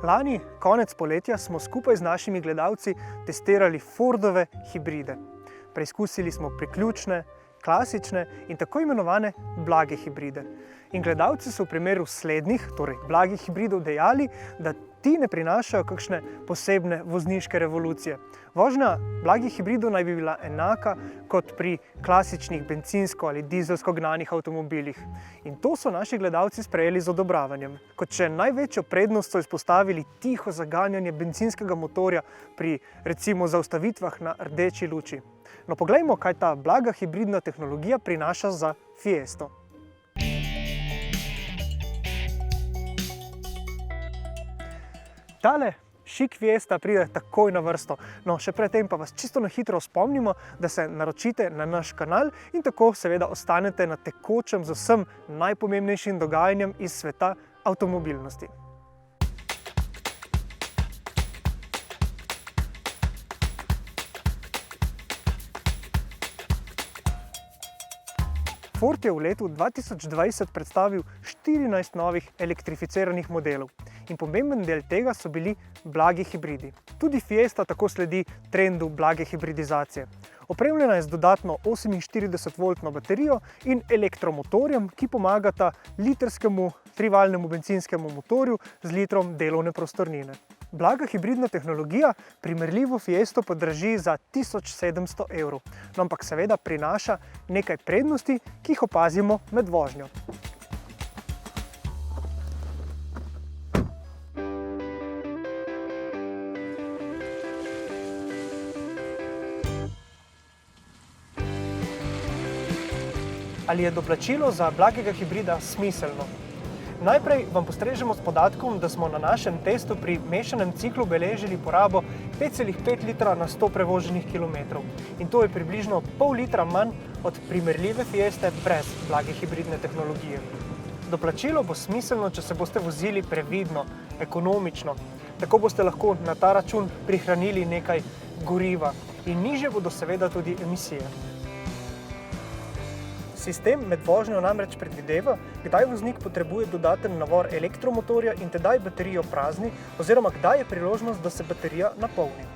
Lani, konec poletja, smo skupaj z našimi gledalci testirali Fordove hibride. Preizkusili smo priključne, klasične in tako imenovane blage hibride. In gledalci so v primeru slednjih, torej blagih hibridov, dejali, da ti ne prinašajo kakšne posebne vozniške revolucije. Vožnja blagih hibridov naj bi bila enaka kot pri klasičnih bencinsko ali dizelsko gnanih avtomobilih. In to so naši gledalci sprejeli z odobravanjem. Kot še največjo prednost so izpostavili tiho zaganjanje bencinskega motorja pri recimo zaustavitvah na rdeči luči. No, poglejmo, kaj ta blaga hibridna tehnologija prinaša za Fiesto. Tale šik Fiesta pride takoj na vrsto. No, še predtem pa vas čisto na hitro spomnimo, da se naročite na naš kanal in tako seveda ostanete na tekočem z vsem najpomembnejšim dogajanjem iz sveta avtomobilnosti. Ford je v letu 2020 predstavil 14 novih elektrificiranih modelov. In pomemben del tega so bili blagi hibridi. Tudi Fiesta tako sledi trendu blage hibridizacije. Opremljena je z dodatno 48-voltno baterijo in elektromotorjem, ki pomagata litrskemu trivaljnemu bencinskemu motorju z litrom delovne prostornine. Blaga hibridna tehnologija primerljivo Fiesto podraži za 1700 evrov, no, ampak seveda prinaša nekaj prednosti, ki jih opazimo med vožnjo. Ali je doplačilo za blagega hibrida smiselno? Najprej vam postrežemo s podatkom, da smo na našem testu pri mešanem ciklu beležili porabo 5,5 litra na 100 prevoženih kilometrov. In to je približno pol litra manj od primerljive Fieste brez blage hibridne tehnologije. Doplačilo bo smiselno, če se boste vozili previdno, ekonomično. Tako boste lahko na ta račun prihranili nekaj goriva in nižje bodo seveda tudi emisije. Sistem med vožnjo namreč predvideva, kdaj voznik potrebuje dodaten navor elektromotorja in tedaj baterijo prazni, oziroma kdaj je priložnost, da se baterija napolni.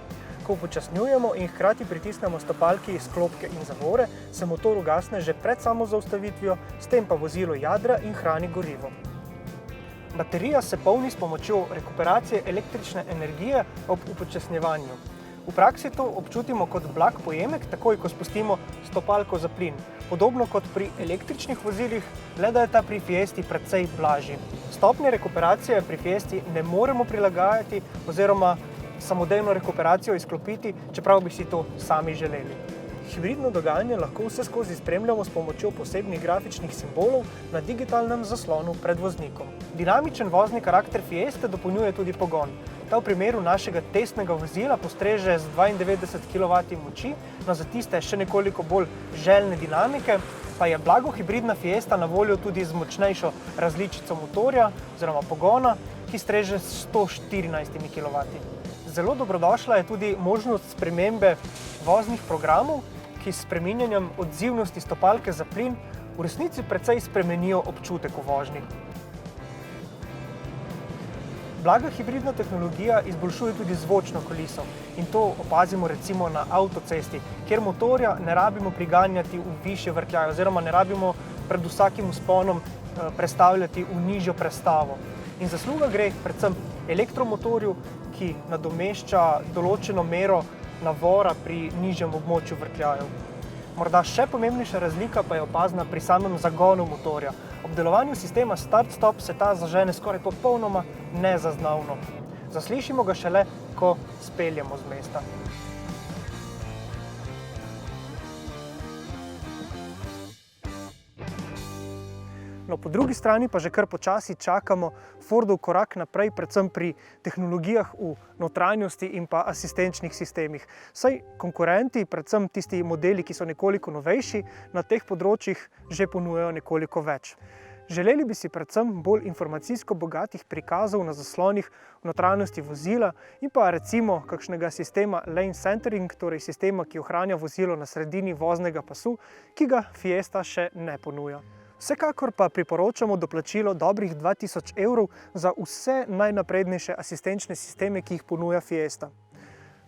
Ko upočasnjujemo in hkrati pritisnemo stopalki, sklopke in zavore, se motor ugasne že pred samo zaustavitvijo, s tem pa vozilo jadra in hrani gorivo. Baterija se polni s pomočjo rekuperacije električne energije ob upočasnjevanju. V praksi to občutimo kot blag pojemek, takoj ko spustimo stopalko za plin. Podobno kot pri električnih vozilih, le da je ta pri Fiesti precej blažji. Stopnje rekuperacije pri Fiesti ne moremo prilagajati oziroma samodejno rekuperacijo izklopiti, čeprav bi si to sami želeli. Hibridno dogajanje lahko vseskozi spremljamo s pomočjo posebnih grafičnih simbolov na digitalnem zaslonu pred voznikom. Dinamičen vozni karakter Fieste dopolnjuje tudi pogon. Ta v primeru našega testnega vozila postreže z 92 kW moči, no za tiste še nekoliko bolj željne dinamike pa je blago hibridna Fiesta na voljo tudi z močnejšo različico motorja oziroma pogona, ki streže s 114 kW. Zelo dobrodošla je tudi možnost spremembe voznih programov, ki s spreminjanjem odzivnosti stopalke za plin v resnici precej spremenijo občutek v vožnji. Blaga hibridna tehnologija izboljšuje tudi zvočno kuliso in to opazimo recimo na avtocesti, kjer motorja ne rabimo priganjati v višje vrtljaje oziroma ne rabimo pred vsakim vzponom prestavljati v nižjo prestavo. In zasluga gre predvsem elektromotorju, ki nadomešča določeno mero navora pri nižjem območju vrtljajev. Morda še pomembnejša razlika pa je opazna pri samem zagonu motorja. Ob delovanju sistema start-stop se ta zažene skoraj popolnoma nezaznavno. Zaslišimo ga šele, ko speljemo z mesta. No, po drugi strani pa že kar počasi čakamo Fordov korak naprej, predvsem pri tehnologijah v notranjosti in pa asistenčnih sistemih. Saj konkurenti, predvsem tisti modeli, ki so nekoliko novejši, na teh področjih že ponujajo nekoliko več. Želeli bi si predvsem bolj informacijsko bogatih prikazov na zaslonih v notranjosti vozila in pa recimo kakšnega sistema lane centering, torej sistema, ki ohranja vozilo na sredini voznega pasu, ki ga Fiesta še ne ponuja. Vsekakor pa priporočamo doplačilo dobrih 2000 evrov za vse najnaprednejše asistenčne sisteme, ki jih ponuja Fiesta.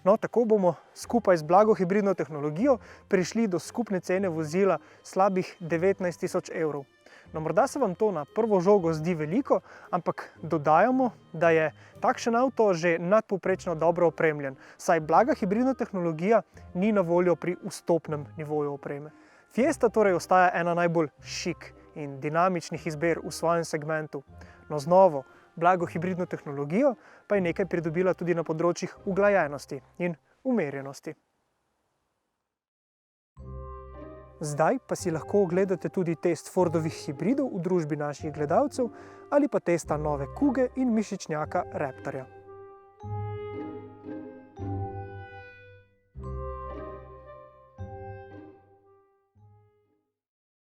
No, tako bomo skupaj z blago hibridno tehnologijo prišli do skupne cene vozila slabih 19 000 evrov. No, morda se vam to na prvo žogo zdi veliko, ampak dodajamo, da je takšen avto že nadpovprečno dobro opremljen, saj blaga hibridna tehnologija ni na voljo pri vstopnem nivoju opreme. Fiesta torej ostaja ena najbolj šik in dinamičnih izber v svojem segmentu. No, z novo blago hibridno tehnologijo pa je nekaj pridobila tudi na področjih uglajenosti in umerjenosti. Zdaj pa si lahko ogledate tudi test Fordovih hibridov v družbi naših gledalcev ali pa testa nove Kuge in mišičnjaka Raptorja.